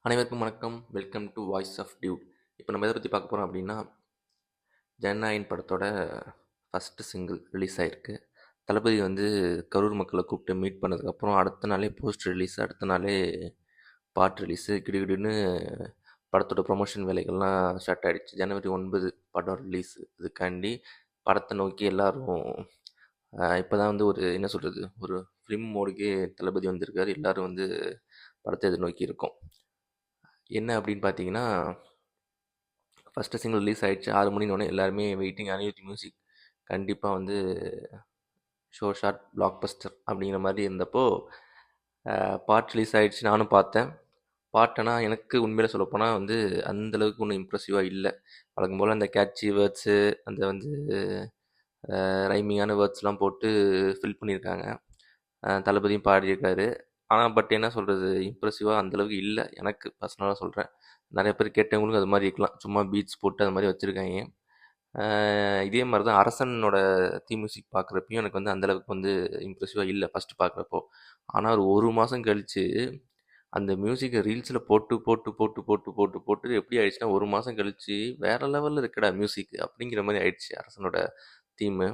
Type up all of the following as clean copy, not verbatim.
அனைவருக்கும் வணக்கம். Welcome to voice of dude. இப்போ நம்ம எதை பற்றி பார்க்க போகிறோம் அப்படின்னா, ஜனநாயகன் படத்தோட ஃபஸ்ட்டு சிங்கிள் ரிலீஸ் ஆகிருக்கு. தளபதி வந்து கரூர் மக்களை கூப்பிட்டு மீட் பண்ணதுக்கப்புறம் அடுத்த நாளே போஸ்ட் ரிலீஸ், அடுத்த நாளே பாட்டு ரிலீஸு, கிடுகிடுன்னு படத்தோட ப்ரொமோஷன் வேலைகள்லாம் ஸ்டார்ட் ஆகிடுச்சு. ஜனவரி 9 படம் ரிலீஸு. இதுக்காண்டி படத்தை நோக்கி எல்லோரும் இப்போ தான் வந்து ஒரு என்ன சொல்கிறது, ஒரு ஃபிலிம் மோடுக்கே தளபதி வந்திருக்காரு. எல்லோரும் வந்து படத்தை எதிர்நோக்கி இருக்கோம். என்ன அப்படின்னு பார்த்தீங்கன்னா, ஃபஸ்ட்டு சிங்கிள் ரிலீஸ் ஆகிடுச்சு. 6 மணினோடனே எல்லாருமே வெயிட்டிங். அனிருத் மியூசிக் கண்டிப்பாக வந்து ஷார்ட் பிளாக் பஸ்டர் அப்படிங்கிற மாதிரி இருந்தப்போ பாட்டு ரிலீஸ் ஆகிடுச்சு. நானும் பார்த்தேன். பாட்டுனா எனக்கு உண்மையில சொல்லப்போனால் வந்து அந்தளவுக்கு ஒன்றும் இம்ப்ரெசிவாக இல்லை. வழக்கம் போல் அந்த கேட்சி வேர்ட்ஸு, அந்த வந்து ரைமிங்கான வேர்ட்ஸ்லாம் போட்டு ஃபில் பண்ணியிருக்காங்க. தளபதியும் பாடியிருக்காரு. ஆனால் பட் என்ன சொல்கிறது, இம்ப்ரெசிவாக அந்தளவுக்கு இல்லை. எனக்கு பர்சனலாக சொல்கிறேன். நிறைய பேர் கேட்டவங்களுக்கும் அது மாதிரி இருக்கலாம். சும்மா பீட்ஸ் போட்டு அது மாதிரி வச்சுருக்காங்க. இதே மாதிரி தான் அரசனோட மியூசிக் பார்க்குறப்பையும் எனக்கு வந்து அந்தளவுக்கு வந்து இம்ப்ரெசிவாக இல்லை ஃபஸ்ட்டு பார்க்குறப்போ. ஆனால் ஒரு மாதம் கழித்து அந்த மியூசிக்கை ரீல்ஸில் போட்டு போட்டு போட்டு போட்டு போட்டு போட்டு எப்படி ஆயிடுச்சுன்னா, ஒரு மாதம் கழித்து வேறு லெவலில் இருக்கடா மியூசிக் அப்படிங்கிற மாதிரி ஆயிடுச்சு அரசனோட தீமு.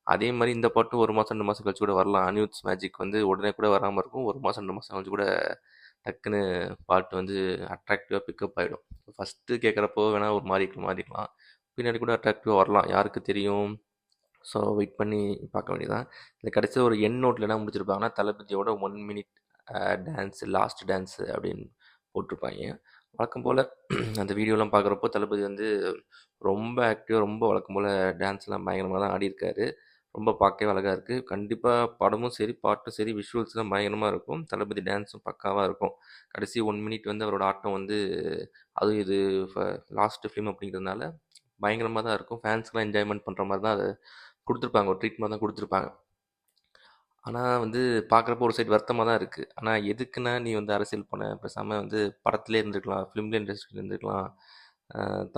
அதே மாதிரி இந்த பாட்டும் ஒரு மாதம் 2 மாதம் கழிச்சு கூட வரலாம். அனிருத்ஸ் மேஜிக் வந்து உடனே கூட வராமல் இருக்கும். ஒரு மாதம் 2 மாதம் கழிச்சு கூட டக்குன்னு பாட்டு வந்து அட்ராக்டிவாக பிக்கப் ஆகிடும். ஃபஸ்ட்டு கேட்குறப்போ வேணால் ஒரு மாதிரி இருக்கலாம், பின்னாடி கூட அட்ராக்டிவாக வரலாம், யாருக்கு தெரியும். ஸோ வெயிட் பண்ணி பார்க்க வேண்டியதான். இந்த கடைசியில் ஒரு என் நோட்டில் என்ன முடிச்சிருப்பாங்கன்னா, தளபதியோட 1 மினிட் டான்ஸு, லாஸ்ட் டான்ஸு அப்படின்னு போட்டிருப்பாங்க. வழக்கம் போல் அந்த வீடியோலாம் பார்க்குறப்போ தளபதி வந்து ரொம்ப ஆக்டிவாக, ரொம்ப வழக்கம் போல் டான்ஸ்லாம் பயங்கரமாக தான் ஆடியிருக்காரு. ரொம்ப பார்க்கவே அழகாக இருக்குது. கண்டிப்பாக படமும் சரி, பாட்டும் சரி, விஷுவல்ஸ்லாம் பயங்கரமாக இருக்கும். தளபதி டான்ஸும் பக்காவாக இருக்கும். கடைசி 1 மினிட் வந்து அவரோட ஆட்டம் வந்து, அதுவும் இது லாஸ்ட்டு ஃபிலிம் அப்படிங்கிறதுனால பயங்கரமாக தான் இருக்கும். ஃபேன்ஸ்க்குலாம் என்ஜாய்மெண்ட் பண்ணுற மாதிரி தான் அதை கொடுத்துருப்பாங்க. ஒரு ட்ரீட்மெண்ட் தான் கொடுத்துருப்பாங்க. ஆனால் வந்து பார்க்குறப்போ ஒரு சைடு வருத்தமாக தான் இருக்குது. ஆனால் எதுக்குன்னா நீ வந்து அரசியல் பண்ண, பேசாமல் வந்து படத்திலே இருந்துருக்கலாம், ஃபிலிம்ல இண்டஸ்ட்ரியில் இருந்துருக்கலாம்.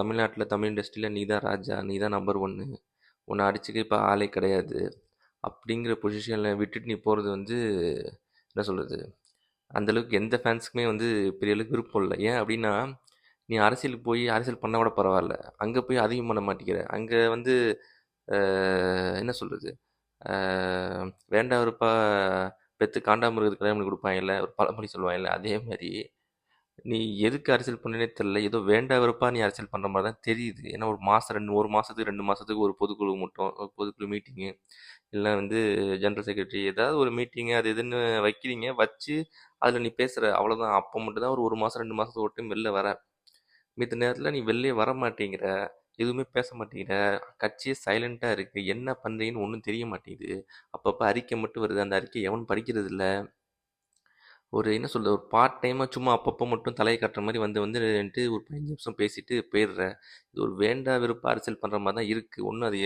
தமிழ்நாட்டில் தமிழ் இண்டஸ்ட்ரியில் நீ தான் ராஜா, நீ தான் நம்பர் 1, உன்னை அடிச்சுக்க இப்போ ஆளே கிடையாது அப்படிங்கிற பொசிஷனில் விட்டுட்டு நீ போகிறது வந்து என்ன சொல்கிறது, அந்தளவுக்கு எந்த ஃபேன்ஸுக்குமே வந்து பெரிய அளவுக்கு விருப்பம் இல்லை. ஏன் அப்படின்னா, நீ அரசியலுக்கு போய் அரசியல் பண்ண கூட பரவாயில்ல, அங்கே போய் அதையும் பண்ண மாட்டேங்கிற. அங்கே வந்து என்ன சொல்கிறது, வேண்டா வெறுப்பா பெற்று காண்டாமிருகத்துக்கு கல்யாணம் பண்ணி கொடுப்பாங்கல்ல, ஒரு பழமொழி சொல்லுவாங்கல்ல, அதே மாதிரி நீ எதுக்கு அரசியல் பண்ணனே தெரில. ஏதோ வேண்டா வெறுப்பா நீ அரசியல் பண்ணுற மாதிரி தான் தெரியுது. ஏன்னா ஒரு மாதத்துக்கு 2 மாதத்துக்கு ஒரு பொதுக்குழு மட்டும், ஒரு பொதுக்குழு மீட்டிங்கு, இல்லை வந்து ஜென்ரல் செக்ரட்டரி ஏதாவது ஒரு மீட்டிங்கு அது இதுன்னு வைக்கிறீங்க, வச்சு அதில் நீ பேசுகிற அவ்வளோதான். அப்போ மட்டும் தான் ஒரு மாதம் 2 மாதத்துக்கு ஒரு டைம் வெளில வர. மித்த நேரத்தில் நீ வெளிலே வர மாட்டேங்கிற, எதுவுமே பேச மாட்டேங்கிற, கட்சியே சைலண்ட்டாக இருக்குது. என்ன பண்ணுறீங்கன்னு ஒன்றும் தெரிய மாட்டேங்குது. அப்பப்போ அறிக்கை மட்டும் வருது, அந்த அறிக்கை எவனும் படிக்கிறது இல்லை. ஒரு என்ன சொல்கிறது, ஒரு பார்ட் டைமாக சும்மா அப்பப்போ மட்டும் தலையை காட்டுற மாதிரி வந்துட்டு ஒரு 15 நிமிஷம் பேசிட்டு போயிடுற. இது ஒரு வேண்டா வெறுப்பு அரசியல் பண்ணுற மாதிரி தான் இருக்குது. ஒன்றும் அது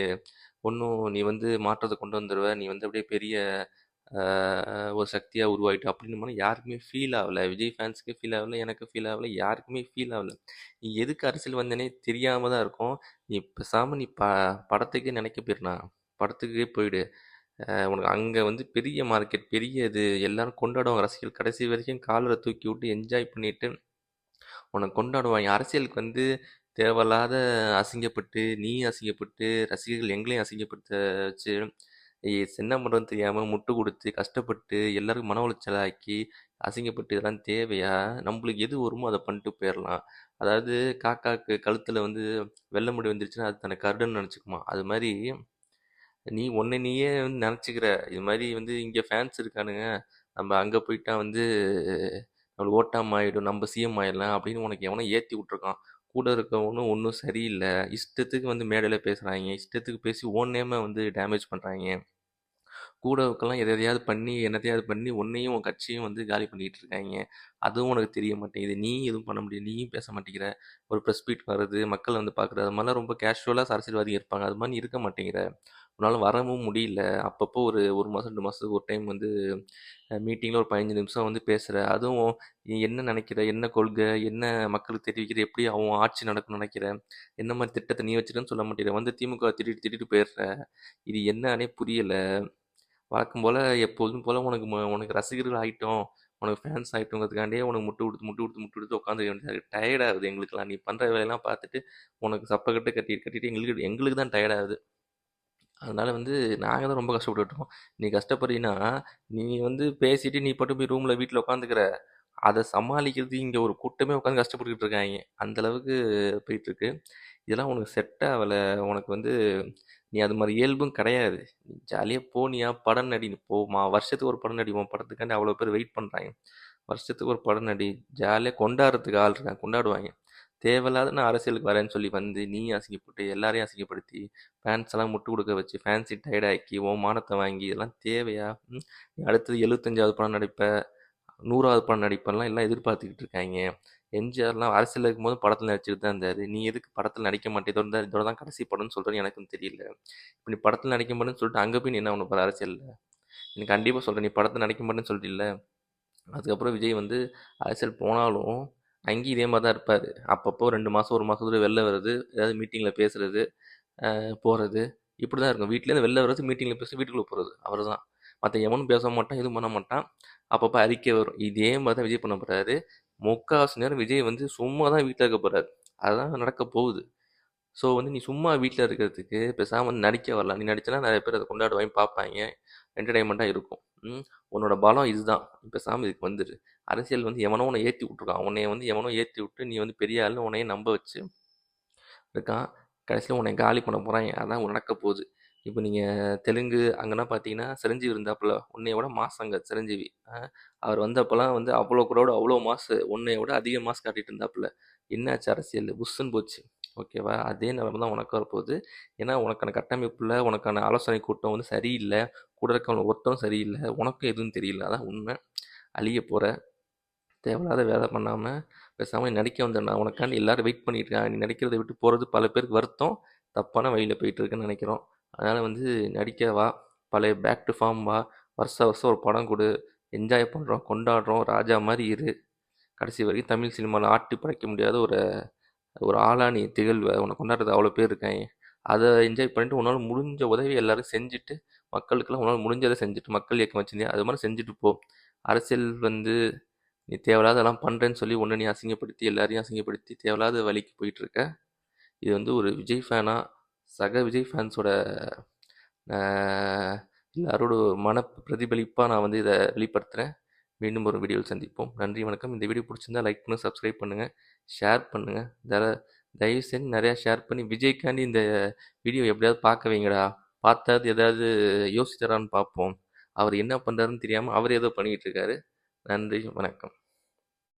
ஒன்றும் நீ வந்து மாற்றத்தை கொண்டு வந்துடுவ, நீ வந்து அப்படியே பெரிய ஒரு சக்தியாக உருவாயிட்டு அப்படின்னு மாதிரி யாருக்குமே ஃபீல் ஆகலை. விஜய் ஃபேன்ஸுக்கு ஃபீல் ஆகலை, எனக்கு ஃபீல் ஆகலை, யாருக்குமே ஃபீல் ஆகலை. நீ எதுக்கு அரசியல் வந்தேனே தெரியாமல் தான் இருக்கும். நீ பேசாமல் நீ படத்துக்கே நினைக்க போயிடனா, படத்துக்கே போயிடு. உனக்கு அங்கே வந்து பெரிய மார்க்கெட், பெரிய இது, எல்லாரும் கொண்டாடுவாங்க. ரசிகர்கள் கடைசி வரைக்கும் காலரை தூக்கி விட்டு என்ஜாய் பண்ணிட்டு உன்னை கொண்டாடுவாங்க. அரசியலுக்கு வந்து தேவையில்லாத அசிங்கப்பட்டு, நீ அசிங்கப்பட்டு, ரசிகர்கள் எங்களையும் அசிங்கப்படுத்த வச்சு, என்ன பண்ணுறதுன்னு தெரியாமல் முட்டு கொடுத்து கஷ்டப்பட்டு எல்லாருக்கும் மன உளைச்சலாக்கி அசிங்கப்பட்டு இதெல்லாம் தேவையா? நம்மளுக்கு எது வருமோ அதை பண்ணிட்டு போயிடலாம். அதாவது காக்காக்கு கழுத்தில் வந்து வெள்ளை முடி வந்துருச்சுன்னா அது தன்னை கருடன்னு நினச்சிக்குமா, அது மாதிரி நீ உன்னை நீயே வந்து நினச்சிக்கிற. இது மாதிரி வந்து இங்கே ஃபேன்ஸ் இருக்கானுங்க, நம்ம அங்கே போயிட்டா வந்து நம்மளுக்கு ஓட்டாம ஆகிடும், நம்ம சிஎம் ஆயிடலாம் அப்படின்னு உனக்கு எவனோ ஏற்றி விட்ருக்கான். கூட இருக்கவனும் ஒன்றும் சரியில்லை. இஷ்டத்துக்கு வந்து மேடையில் பேசுகிறாங்க, இஷ்டத்துக்கு பேசி ஓன் நேமை வந்து டேமேஜ் பண்ணுறாங்க. கூட இருக்கவங்கலாம் எதையாவது பண்ணி என்னத்தையாவது பண்ணி உன்னையும் உன் கட்சியும் வந்து காலி பண்ணிக்கிட்டு இருக்காங்க. அதுவும் உனக்கு தெரிய மாட்டேங்குது. நீயும் எதுவும் பண்ண முடியாது, நீயும் பேச மாட்டேங்கிற. ஒரு ப்ரெஸ் மீட் வர்றது, மக்கள் வந்து பார்க்குறது, அது மாதிரிலாம் ரொம்ப கேஷுவலாக அரசியல்வாதிகள் இருப்பாங்க. அது மாதிரி நீ இருக்க மாட்டேங்கிற. உன்னால் வரவும் முடியல. அப்பப்போ ஒரு மாதம் 2 மாதத்துக்கு ஒரு டைம் வந்து மீட்டிங்கில் ஒரு 15 நிமிஷம் வந்து பேசுகிற. அதுவும் நீ என்ன நினைக்கிற, என்ன கொள்கை, என்ன மக்களுக்கு தெரிவிக்கிற, எப்படி அவன் ஆட்சி நடக்கும்னு நினைக்கிற, என்ன மாதிரி திட்டத்தை நீ வச்சுருன்னு சொல்ல மாட்டேங்கிற. வந்து திமுக திட்டிட்டு திட்டிட்டு போயிடுற. இது என்னன்னே புரியலை. வழக்கம் போல் எப்போதும் போல் உனக்கு ரசிகர்கள் ஆகிட்டோம், உனக்கு ஃபேன்ஸ் ஆகிட்டோங்கிறதுக்காண்டியே உனக்கு முட்டு கொடுத்து உட்காந்துக்க வேண்டியதாக டயர்ட் ஆகுது எங்களுக்குலாம். நீ பண்ணுற வேலையெல்லாம் பார்த்துட்டு உனக்கு சப்பக்கட்டு கட்டிட்டு எங்களுக்கு எங்களுக்கு தான் டயர்ட் ஆகுது. அதனால வந்து நாங்க தான் ரொம்ப கஷ்டப்பட்டுருக்கோம். நீ கஷ்டப்படுறீன்னா, நீ வந்து பேசிட்டு நீ பாட்டுக்கு போய் ரூம்ல வீட்ல உட்காந்துக்கிற. அத சமாளிக்கிறது இங்க ஒரு கூட்டமே உட்காந்து கஷ்டப்பட்டுக்கிட்டு இருக்காய்ங்க. அந்த அளவுக்கு போயிட்டுருக்கு. இதெல்லாம் உனக்கு செட் ஆவல. உனக்கு வந்து நீ அது மாரி இயல்பும் கிடையாது. நீ ஜாலியா போனியா, படம் நடி. போம்மா வருஷத்துக்கு ஒரு படம் நடி. உன் படத்துக்காண்டி அவ்வளோ பேர் வெயிட் பண்றாங்க. வருஷத்துக்கு ஒரு படம் நடி. ஜாலியா கொண்டாடுறதுக்கு ஆள் இருக்காங்க. கொண்டாடுவாய்ங்க. தேவையில்லாத நான் அரசியலுக்கு வரேன்னு சொல்லி வந்து நீயும் அசிங்கப்பட்டு எல்லாரையும் அசிங்கப்படுத்தி ஃபேன்ஸ் எல்லாம் முட்டு கொடுக்க வச்சு ஃபேன்ஸி டயர்டாக்கி உன் மானத்தை வாங்கி இதெல்லாம் தேவையா? நீ அடுத்தது 75வது படம் நடிப்ப, 100வது படம் நடிப்பெல்லாம் எல்லாம் எதிர்பார்த்துக்கிட்டு இருக்காங்க. எம்ஜிஆர்லாம் அரசியல் இருக்கும்போது படத்தில் நடிச்சுட்டு தான் இருந்தார். நீ எதுக்கு படத்தில் நடிக்க மாட்டே? இதோட தான் கடைசி படம்னு சொல்கிறேன்னு எனக்கும் தெரியல. இப்போ நீ படத்தில் நடிக்க மாட்டேன்னு சொல்லிட்டு அங்கே போய் நீ என்ன பண்ண போகிற அரசியலில்? நீ கண்டிப்பாக சொல்கிறேன், நீ படத்தில் நடிக்க மாட்டேன்னு சொல்லிட்டில்ல. அதுக்கப்புறம் விஜய் வந்து அரசியல் போனாலும் அங்கேயும் இதே மாதிரி தான் இருப்பார். அப்பப்போ 2 மாதம் 1 மாதத்துல வெளில வருது, ஏதாவது மீட்டிங்கில் பேசுறது, போகிறது, இப்படி தான் இருக்கும். வீட்டிலேருந்து வெளில வர்றது, மீட்டிங்கில் பேச வீட்டுக்குள்ளே போகிறது, அவர் தான். மற்ற எவனும் பேச மாட்டான், எதுவும் பண்ண மாட்டான். அப்பப்போ அறிக்கை வரும். இதே மாதிரி தான் விஜய் பண்ண போகிறாரு. முக்கால்வாசி நேரம் விஜய் வந்து சும்மா தான் வீட்டில் இருக்க போகிறாரு. அதுதான் நடக்க போகுது. ஸோ வந்து நீ சும்மா வீட்டில் இருக்கிறதுக்கு பேசாமல் வந்து நடிக்க வரலாம். நீ நடிச்சனா நிறைய பேர் அதை கொண்டாடுவாங்க, பார்ப்பாங்க, என்டர்டைன்மெண்ட்டாக இருக்கும். உன்னோட பலம் இதுதான். நீ பேசாமல் இதுக்கு வந்துடு. அரசியல் வந்து எவனோ உன்னை ஏற்றி விட்ருக்கான். உன்னைய வந்து எவனோ ஏற்றி விட்டு நீ வந்து பெரிய ஆள்னு உன்னையே நம்ப வச்சு இருக்கான். கடைசியில் உன்னை காலி பண்ண போகிறாங்க. அதான் நடக்க போகுது. இப்போ நீங்கள் தெலுங்கு அங்கன்னா பார்த்தீங்கன்னா சிரஞ்சீவி இருந்தாப்புல. உன்னைய விட மாஸ் அங்கே சிரஞ்சீவி. அவர் வந்தப்போலாம் வந்து அவ்வளோ க்ரௌடு, அவ்வளோ மாசு. உன்னைய விட அதிக மாஸ் காட்டிட்டு இருந்தாப்புல. என்னாச்சு அரசியல்? புஷ்ஷுன்னு போச்சு. ஓகேவா? அதே நிலைமை தான் உனக்கு வரப்போகுது. ஏன்னா உனக்கான கட்டமைப்பு இல்லை, உனக்கான ஆலோசனை கூட்டம் வந்து சரியில்லை, கூட இருக்கவங்க ஒருத்தரும் சரியில்லை, உனக்கும் எதுவும் தெரியல. அதான் உண்மை. அழிய போகிற. தேவையில்லாத வேலை பண்ணாமல் பேசாமல் நடிக்க வந்துடா. உனக்காண்டி எல்லாரும் வெயிட் பண்ணிட்டு இருக்காங்க. நீ நடிக்கிறதை விட்டு போகிறது பல பேருக்கு வருத்தம். தப்பான வழியில் போயிட்டு இருக்குன்னு நினைக்கிறோம். அதனால் வந்து நடிக்க வா. பழைய பேக் டு ஃபார்ம் வா. வருஷம் வருஷம் ஒரு படம் கொடு. என்ஜாய் பண்ணுறோம், கொண்டாடுறோம், ராஜா மாதிரி இரு. கடைசி வரைக்கும் தமிழ் சினிமாவில் ஆட்டி படைக்க முடியாத ஒரு ஒரு ஆளா நீ திகழ்வ. உன்னை கொண்டாடுறது அவ்வளோ பேர் இருக்காங்க. அதை என்ஜாய் பண்ணிட்டு உன்னால் முடிஞ்ச உதவி எல்லாரும் செஞ்சுட்டு, மக்களுக்கெல்லாம் உன்னால் முடிஞ்சதை செஞ்சுட்டு, மக்கள் இயக்கம் வச்சிருந்தியா அது மாதிரி செஞ்சுட்டு போ. அரசியல் வந்து நீ தேவையில்லாதெல்லாம் பண்ணுறேன்னு சொல்லி ஒன்று நீ அசிங்கப்படுத்தி எல்லாரையும் அசிங்கப்படுத்தி தேவையில்லாத வழிக்கு போயிட்டுருக்க. இது வந்து ஒரு விஜய் ஃபேனாக, சக விஜய் ஃபேன்ஸோட எல்லாரோட மன பிரதிபலிப்பாக நான் வந்து இதை வெளிப்படுத்துகிறேன். மீண்டும் ஒரு வீடியோவில் சந்திப்போம். நன்றி, வணக்கம். இந்த வீடியோ பிடிச்சிருந்தா லைக் பண்ணுங்கள், சப்ஸ்கிரைப் பண்ணுங்கள், ஷேர் பண்ணுங்கள். தயவு செஞ்சு நிறையா ஷேர் பண்ணி விஜய்க்காண்டி இந்த வீடியோ எப்படியாவது பார்க்க வைங்கடா. பார்த்தாவது ஏதாவது யோசித்தரான்னு பார்ப்போம். அவர் என்ன பண்ணுறாருன்னு தெரியாமல் அவர் ஏதோ பண்ணிக்கிட்டு இருக்காரு. நன்றி, வணக்கம்.